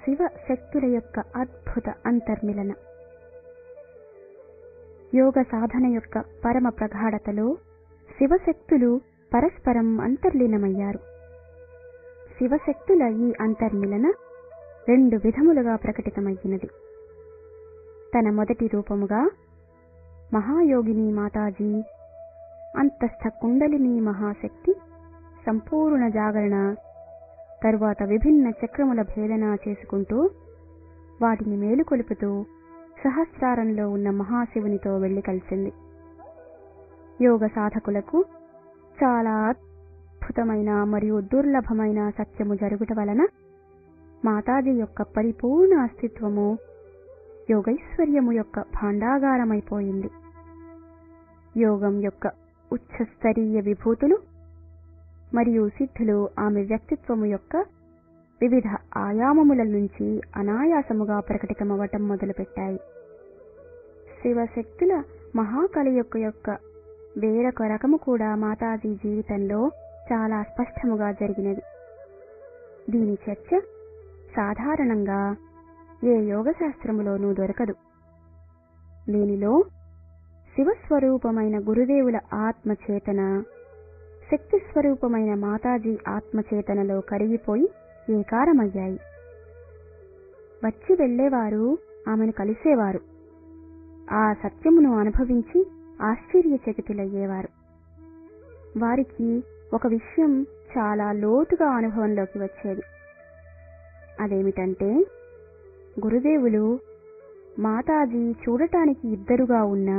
శివ శక్తుల యొక్క అద్భుత అంతర్మిలన. యోగ సాధన యొక్క పరమ ప్రగాఢతలో శివశక్తులు పరస్పరం అంతర్లీనమయ్యారు. శివశక్తుల ఈ అంతర్మిలన 2 విధములుగా ప్రకటితమయ్యినది. తన మొదటి రూపముగా మహాయోగిని మాతాజీ అంతస్థ కుండలిని మహాశక్తి సంపూర్ణ జాగరణ తరువాత విభిన్న చక్రముల భేదన చేసుకుంటూ వాటిని మేలుకొలుపుతూ సహస్రారంలో ఉన్న మహాశివునితో వెళ్లి కలిసింది. యోగ సాధకులకు చాలా అద్భుతమైన మరియు దుర్లభమైన సత్యము జరుగుట వలన మాతాజీ యొక్క పరిపూర్ణ అస్తిత్వము యోగైశ్వర్యము యొక్క భాండాగారమైపోయింది. యోగం యొక్క ఉచ్చస్తరీయ విభూతులు మరియు సిద్ధులు ఆమె వ్యక్తిత్వము యొక్క వివిధ ఆయామముల నుంచి అనాయాసముగా ప్రకటితమవటం మొదలుపెట్టాయి. శివశక్తుల మహాకలయిక యొక్క వేరొక రకము కూడా మాతాజీ జీవితంలో చాలా స్పష్టముగా జరిగినది. దీని చర్చ సాధారణంగా ఏ యోగశాస్త్రములోనూ దొరకదు. దీనిలో శివస్వరూపమైన గురుదేవుల ఆత్మచేతన శక్తి స్వరూపమైన మాతాజీ ఆత్మచేతనలో కరిగిపోయి ఏకారమయ్యాయి. వచ్చి వెళ్లేవారు ఆమెను కలిసేవారు. ఆ సత్యమును అనుభవించి ఆశ్చర్యచకితులయ్యేవారు. వారికి ఒక విషయం చాలా లోతుగా అనుభవంలోకి వచ్చేది. అదేమిటంటే గురుదేవులు మాతాజీ చూడటానికి ఇద్దరుగా ఉన్నా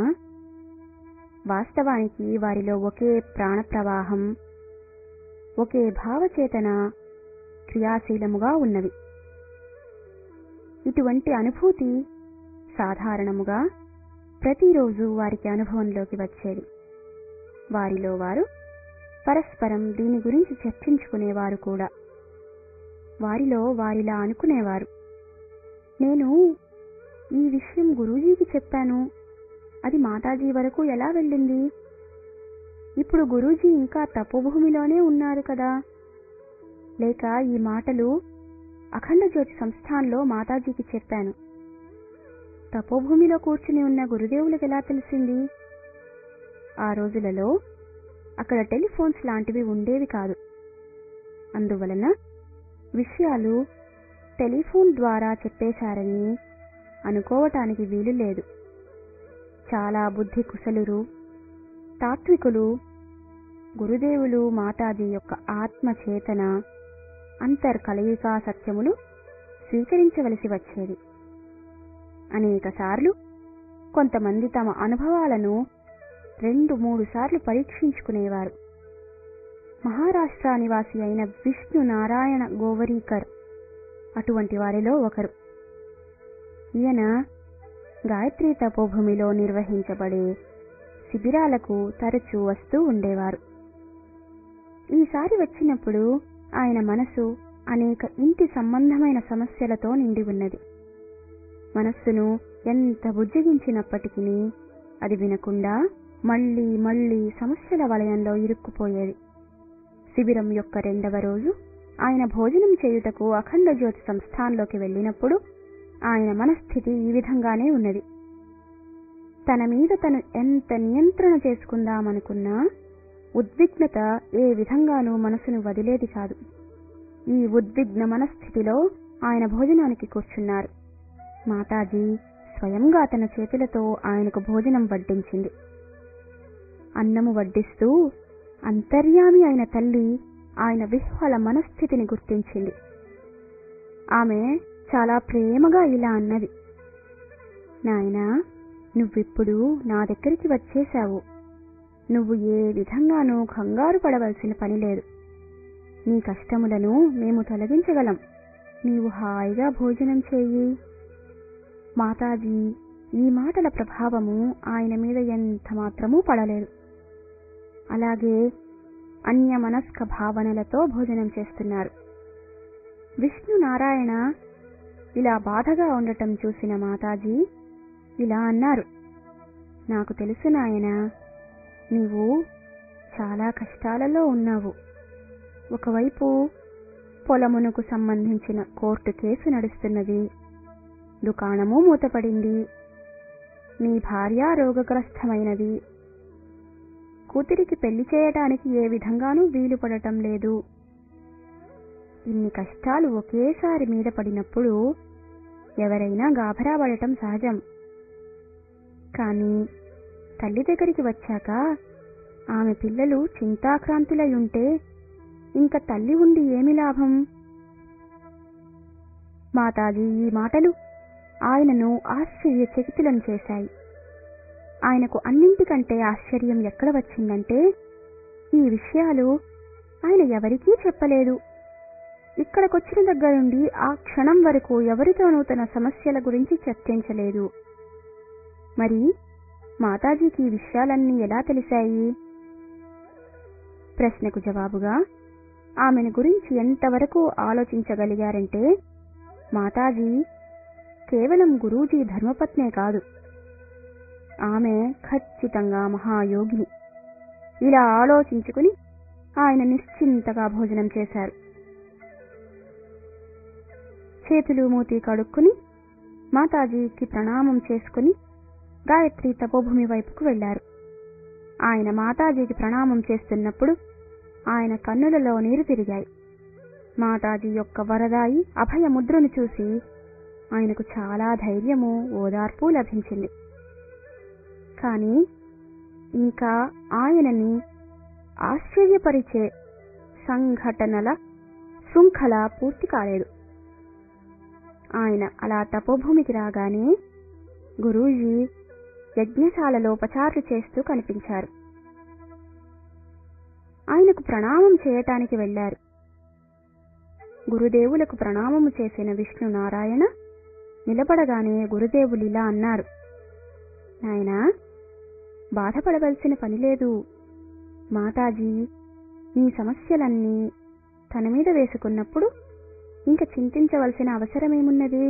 వాస్తవానికి వారిలో ఒకే ప్రాణప్రవాహం, ఒకే భావచేతన క్రియాశీలముగా ఉన్నవి. ఇటువంటి అనుభూతి సాధారణముగా ప్రతిరోజు వారికి అనుభవంలోకి వచ్చేది. వారిలో వారు పరస్పరం దీని గురించి చర్చించుకునేవారు కూడా. వారిలో వారిలా అనుకునేవారు, నేను ఈ విషయం గురూజీకి చెప్పాను, అది మాతాజీ వరకు ఎలా వెళ్ళింది? ఇప్పుడు గురూజీ ఇంకా తపోభూమిలోనే ఉన్నారు కదా, లేక ఈ మాటలు అఖండ జ్యోతి సంస్థాన్లో మాతాజీకి చెప్పాను, తపోభూమిలో కూర్చుని ఉన్న గురుదేవులకు ఎలా తెలిసింది? ఆ రోజులలో అక్కడ టెలిఫోన్స్ లాంటివి ఉండేవి కాదు. అందువలన విషయాలు టెలిఫోన్ ద్వారా చెప్పేశారని అనుకోవటానికి వీలు లేదు. చాలా బుద్ధి కుశలురు, తాత్వికులు గురుదేవులు మాతాజీ యొక్క ఆత్మచేతన అంతర్కలయికా సత్యములు స్వీకరించవలసి వచ్చేది. అనేక సార్లు కొంతమంది తమ అనుభవాలను 2-3 సార్లు పరీక్షించుకునేవారు. మహారాష్ట్ర నివాసి అయిన విష్ణు నారాయణ గోవరీకర్ అటువంటి వారిలో ఒకరు. ఈయన గాయత్రీ తపోభూమిలో నిర్వహించబడే శిబిరాలకు తరచూ వస్తూ ఉండేవారు. ఈసారి వచ్చినప్పుడు ఆయన మనసు అనేక ఇంటి సంబంధమైన సమస్యలతో నిండి ఉన్నది. మనస్సును ఎంత బుజ్జగించినప్పటికీ అది వినకుండా మళ్లీ మళ్లీ సమస్యల వలయంలో ఇరుక్కుపోయేది. శిబిరం యొక్క 2వ రోజు ఆయన భోజనం చేయుటకు అఖండ జ్యోతి సంస్థాన్లోకి వెళ్ళినప్పుడు ఆయన మనస్థితి ఈ విధంగానే ఉన్నది. తన మీద తను ఎంత నియంత్రణ చేసుకుందామనుకున్నా ఉద్విగ్నత ఏ విధంగానూ మనసును వదిలేది కాదు. ఈ ఉద్విగ్న మనస్థితిలో ఆయన భోజనానికి కూర్చున్నారు. మాతాజీ స్వయంగా తన చేతులతో ఆయనకు భోజనం వడ్డించింది. అన్నము వడ్డిస్తూ అంతర్యామి అయిన తల్లి ఆయన విహ్వల మనస్థితిని గుర్తించింది. ఆమె చాలా ప్రేమగా ఇలా అన్నది, నాయనా, నువ్విప్పుడు నా దగ్గరికి వచ్చేశావు. నువ్వు ఏ విధంగానూ కంగారు పడవలసిన పని లేదు. నీ కష్టములను మేము తొలగించగలం. నీవు హాయిగా భోజనం చెయ్యి. మాతాజీ ఈ మాటల ప్రభావము ఆయన మీద ఎంత మాత్రమూ పడలేదు. అలాగే అన్యమనస్క భావనలతో భోజనం చేస్తున్నారు. విష్ణు నారాయణ ఇలా బాధగా ఉండటం చూసిన మాతాజీ ఇలా అన్నారు, నాకు తెలుసు నాయనా, నీవు చాలా కష్టాలలో ఉన్నావు. ఒకవైపు పొలమునకు సంబంధించిన కోర్టు కేసు నడుస్తున్నది. దుకాణము మూతపడింది. నీ భార్య రోగగ్రస్తమైనది. కూతురికి పెళ్లి చేయటానికి ఏ విధంగానూ వీలు పడటం లేదు. ఇన్ని కష్టాలు ఒకేసారి మీద పడినప్పుడు ఎవరైనా గాభరా పడటం సహజం. కానీ తల్లి దగ్గరికి వచ్చాక ఆమె పిల్లలు చింతాక్రాంతులై ఉంటే ఇంక తల్లి ఉండి ఏమి లాభం? మాతాజీ ఈ మాటలు ఆయనను ఆశ్చర్యచకితులను చేశాయి. ఆయనకు అన్నింటికంటే ఆశ్చర్యం ఎక్కడ వచ్చిందంటే ఈ విషయాలు ఆయన ఎవరికీ చెప్పలేదు. ఇక్కడికొచ్చిన దగ్గర నుండి ఆ క్షణం వరకు ఎవరితోనూ తన సమస్యల గురించి చర్చించలేదు. మరి మాతాజీకి ఈ విషయాలన్నీ ఎలా తెలిసాయి? ప్రశ్నకు జవాబుగా ఆమెను గురించి ఎంతవరకు ఆలోచించగలిగారంటే మాతాజీ కేవలం గురూజీ ధర్మపత్నే కాదు, ఆమె ఖచ్చితంగా మహాయోగిని. ఇలా ఆలోచించుకుని ఆయన నిశ్చింతగా భోజనం చేశారు. చేతులు మూతి కడుక్కుని మాతాజీకి ప్రణామం చేసుకుని గాయత్రి తపోభూమి వైపుకు వెళ్లారు. ఆయన మాతాజీకి ప్రణామం చేస్తున్నప్పుడు ఆయన కన్నులలో నీరు తిరిగాయి. మాతాజీ యొక్క వరదాయి అభయ ముద్రను చూసి ఆయనకు చాలా ధైర్యము, ఓదార్పు లభించింది. కానీ ఇంకా ఆయనని ఆశ్చర్యపరిచే సంఘటనల శృంఖల పూర్తి కాలేదు. ఆయన అలా తపోభూమికి రాగానే గురూజీ యజ్ఞశాలలో పచారులు చేస్తూ కనిపించారు. ఆయనకు ప్రణామం చేయటానికి వెళ్లారు. గురుదేవులకు ప్రణామము చేసిన విష్ణునారాయణ నిలబడగానే గురుదేవులిలా అన్నారు, నాయనా, బాధపడవలసిన పనిలేదు. మాతాజీ నీ సమస్యలన్నీ తన మీద వేసుకున్నప్పుడు ఇంక చింతించవలసిన అవసరమేమున్నది?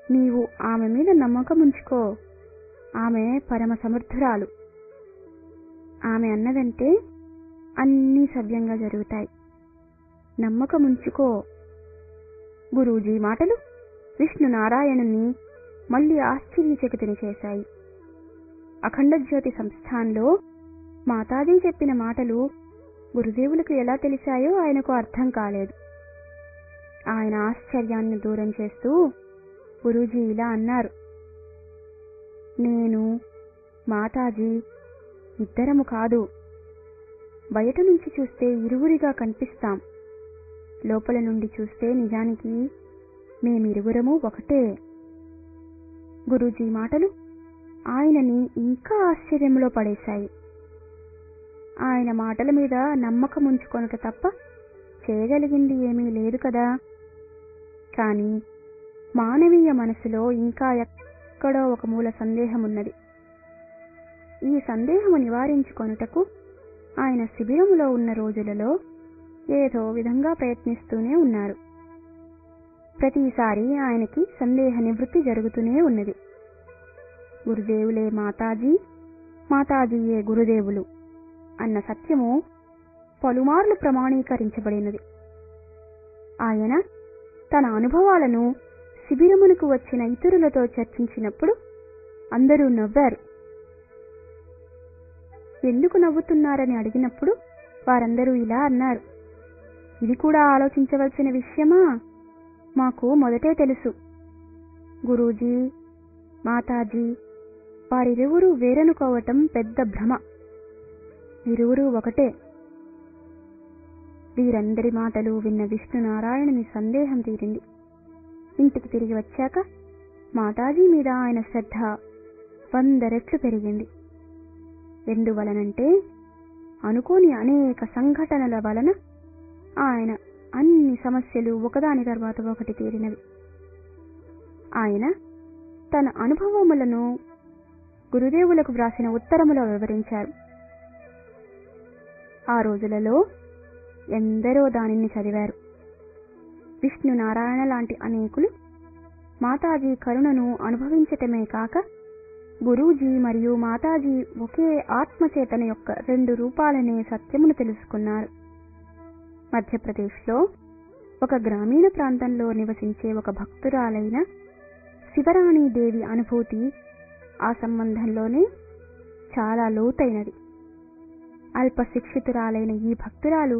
నీవు ఆమె మీద నమ్మకముంచుకో. ఆమె పరమ సమర్థురాలు. ఆమె అన్నదంటే అన్నీ సవ్యంగా జరుగుతాయి. నమ్మకముంచుకో. గురూజీ మాటలు విష్ణునారాయణుని మళ్లీ ఆశ్చర్యచకితుని చేశాయి. అఖండ జ్యోతి సంస్థాన్లో మాతాజీ చెప్పిన మాటలు గురుదేవులకు ఎలా తెలిసాయో ఆయనకు అర్థం కాలేదు. ఆయన ఆశ్చర్యాన్ని దూరం చేస్తూ గురూజీ ఇలా అన్నారు, నేను మాతాజీ ఇద్దరము కాదు. బయట నుంచి చూస్తే ఇరువురిగా కనిపిస్తాం. లోపల నుండి చూస్తే నిజానికి మేమిరువురము ఒకటే. గురూజీ మాటలు ఆయనని ఇంకా ఆశ్చర్యంలో పడేశాయి. ఆయన మాటల మీద నమ్మకం ఉంచుకొనుట తప్ప చేయగలిగింది ఏమీ లేదు కదా. కానీ మానవీయ మనసులో ఇంకా ఎక్కడో ఒక మూల సందేహమున్నది. ఈ సందేహము నివారించుకొనుటకు ఆయన శిబిరములో ఉన్న రోజులలో ఏదో విధంగా ప్రయత్నిస్తూనే ఉన్నారు. ప్రతిసారి ఆయనకి సందేహ నివృత్తి జరుగుతూనే ఉన్నది. గురుదేవులే మాతాజీ, మాతాజీయే గురుదేవులు అన్న సత్యము పలుమార్లు ప్రమాణీకరించబడినది. ఆయన తన అనుభవాలను శిబిరమునకు వచ్చిన ఇతరులతో చర్చించినప్పుడు అందరూ నవ్వారు. ఎందుకు నవ్వుతున్నారని అడిగినప్పుడు వారందరూ ఇలా అన్నారు, ఇది కూడా ఆలోచించవలసిన విషయమా? మాకు మొదటే తెలుసు. గురూజీ, మాతాజీ వారిరువురు వేరనుకోవటం పెద్ద భ్రమ. ఇరువురు ఒకటే. వీరందరి మాటలు విన్న విష్ణునారాయణుని సందేహం తీరింది. ఇంటికి తిరిగి వచ్చాక మాతాజీ మీద ఆయన శ్రద్ధ 100 రెట్లు పెరిగింది. ఎందువలనంటే అనుకోని అనేక సంఘటనల వలన ఆయన అన్ని సమస్యలు ఒకదాని తర్వాత ఒకటి తీరినవి. ఆయన తన అనుభవములను గురుదేవులకు వ్రాసిన ఉత్తరములో వివరించారు. ఆ రోజులలో ఎందరో దానిని చదివారు. విష్ణునారాయణ లాంటి అనేకులు మాతాజీ కరుణను అనుభవించటమే కాక గురూజీ మరియు మాతాజీ ఒకే ఆత్మచేతన యొక్క 2 రూపాలనే సత్యమును తెలుసుకున్నారు. మధ్యప్రదేశ్లో ఒక గ్రామీణ ప్రాంతంలో నివసించే ఒక భక్తురాలైన శివరాణీదేవి అనుభూతి ఆ సంబంధంలోనే చాలా లోతైనది. అల్ప శిక్షితురాలైన ఈ భక్తురాలు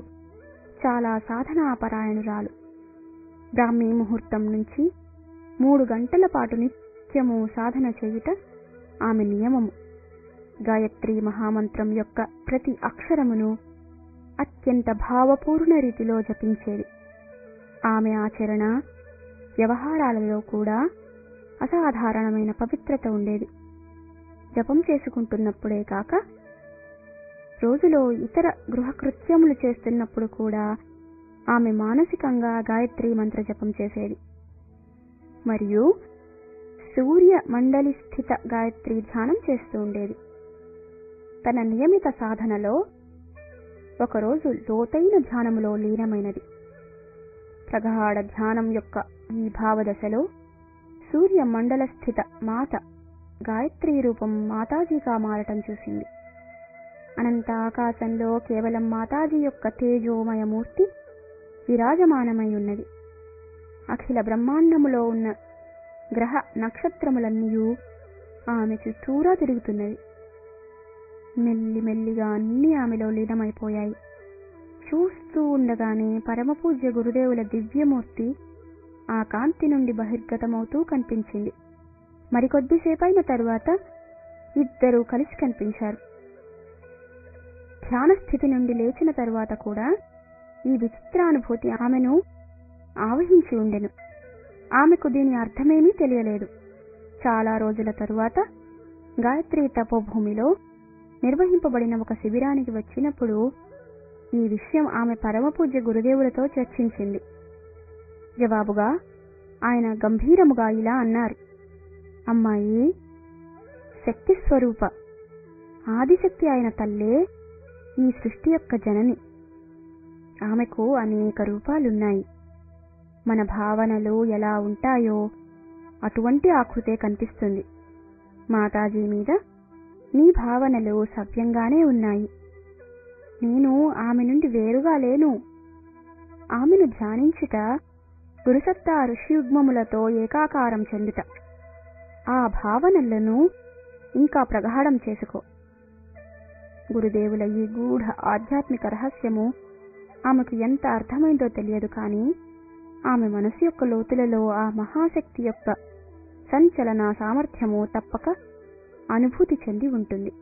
చాలా సాధనాపరాయణురాలు. బ్రాహ్మీ ముహూర్తం నుంచి 3 గంటల పాటు నిత్యము సాధన చేయుట ఆమె నియమము. గాయత్రీ మహామంత్రం యొక్క ప్రతి అక్షరమును అత్యంత భావపూర్ణ రీతిలో జపించేది. ఆమె ఆచరణ వ్యవహారాలలో కూడా అసాధారణమైన పవిత్రత ఉండేది. జపం చేసుకుంటున్నప్పుడే కాక రోజులో ఇతర గృహకృత్యములు చేస్తున్నప్పుడు కూడా ఆమె మానసికంగా గాయత్రీ మంత్ర జపం చేసేది. మరియు సూర్య మండలి స్థిత గాయత్రీ ధ్యానం చేస్తూ ఉండేది. తన నియమిత సాధనలో ఒకరోజు లోతైన ధ్యానములో లీనమైనది. ప్రగాఢ ధ్యానం యొక్క ఈ భావదశలో సూర్య మండల స్థిత మాత గాయత్రీ రూపం మాతాజీగా మారటం చూసింది. అనంత ఆకాశంలో కేవలం మాతాజీ యొక్క తేజోమయమూర్తి విరాజమానమై ఉన్నది. అఖిల బ్రహ్మాండములో ఉన్న గ్రహ నక్షత్రములన్నీయూ ఆమె చుట్టూరా తిరుగుతున్నది. మెల్లిమెల్లిగా అన్నీ ఆమెలో లీనమైపోయాయి. చూస్తూ ఉండగానే పరమపూజ్య గురుదేవుల దివ్యమూర్తి ఆ కాంతి నుండి బహిర్గతమవుతూ కనిపించింది. మరికొద్దిసేపైన తరువాత ఇద్దరూ కలిసి కనిపించారు. ధ్యాన స్థితి నుండి లేచిన తరువాత కూడా ఈ విచిత్రానుభూతి ఆమెను ఆవహించి ఉండెను. ఆమెకు దీని అర్థమేమీ తెలియలేదు. చాలా రోజుల తరువాత గాయత్రీ తపోభూమిలో నిర్వహింపబడిన ఒక శిబిరానికి వచ్చినప్పుడు ఈ విషయం ఆమె పరమపూజ్య గురుదేవులతో చర్చించింది. జవాబుగా ఆయన గంభీరముగా ఇలా అన్నారు: అమ్మాయి, శక్తి స్వరూప ఆదిశక్తి అయిన తల్లే ఈ సృష్టి యొక్క జనని. ఆమెకు అనేక రూపాలున్నాయి. మన భావనలు ఎలా ఉంటాయో అటువంటి ఆకృతే కనిపిస్తుంది. మాతాజీ మీద నీ భావనలు సవ్యంగానే ఉన్నాయి. నేను ఆమె నుండి వేరుగా లేను. ఆమెను ధ్యానించుట గురుసత్తా ఋషియుగ్మములతో ఏకాకారం చెందుట. ఆ భావనలను ఇంకా ప్రగాఢం చేసుకో. గురుదేవుల ఈ గూఢ ఆధ్యాత్మిక రహస్యము ఆమెకు ఎంత అర్థమైందో తెలియదు, కానీ ఆమె మనసు యొక్క లోతులలో ఆ మహాశక్తి యొక్క సంచలన సామర్థ్యము తప్పక అనుభూతి చెంది ఉంటుంది.